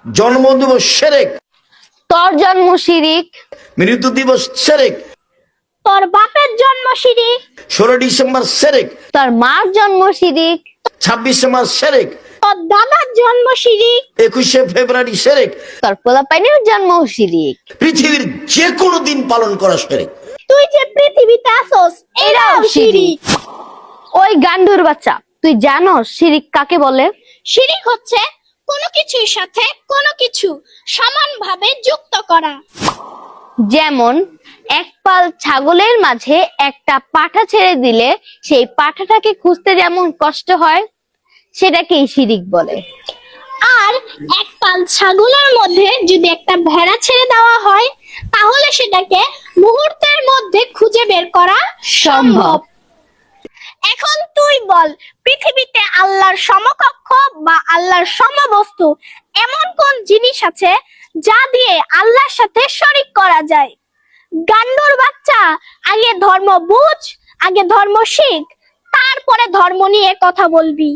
জন্মদিবস শিরক, তোর জন্ম শিরিক, মৃত্যু দিবস শিরক, তোর বাপের জন্ম শিরিক, 16 ডিসেম্বর শিরক, তোর মার জন্ম শিরিক, 26 মার্চ শিরক, তোর দাদার জন্ম শিরিক, 21 ফেব্রুয়ারি শিরক, তোর পোলাপাইনের জন্ম শিরিক। পৃথিবীর যে কোনো দিন পালন করা শিরক। তুই যে পৃথিবীতে আসস এটাও শিরিক। ওই গান্ডুর বাচ্চা, তুই জানোস শিরিক কাকে বলে? শিরিক হচ্ছে কোনো কিছুর সাথে কোনো কিছু সমানভাবে যুক্ত করা। যেমন এক পাল ছাগলের মাঝে একটা পাঠা ছেড়ে দিলে সেই পাঠাটাকে খুঁজতে যেমন কষ্ট হয়, সেটাকেই শিরিক বলে। আর এক পাল ছাগলের মধ্যে যদি একটা ভেড়া ছেড়ে দেওয়া হয় তাহলে সেটাকে মুহূর্তের মধ্যে খুঁজে বের করা সম্ভব। এখন তুই বল, পৃথিবীতে আল্লাহর সমকক্ষ বা আল্লাহর সমবস্তু এমন কোন জিনিস আছে যা দিয়ে আল্লাহর সাথে শরীক করা যায়? গান্ডুর বাচ্চা, আগে ধর্ম বুঝ, আগে ধর্ম শিখ, তারপরে ধর্ম নিয়ে কথা বলবি।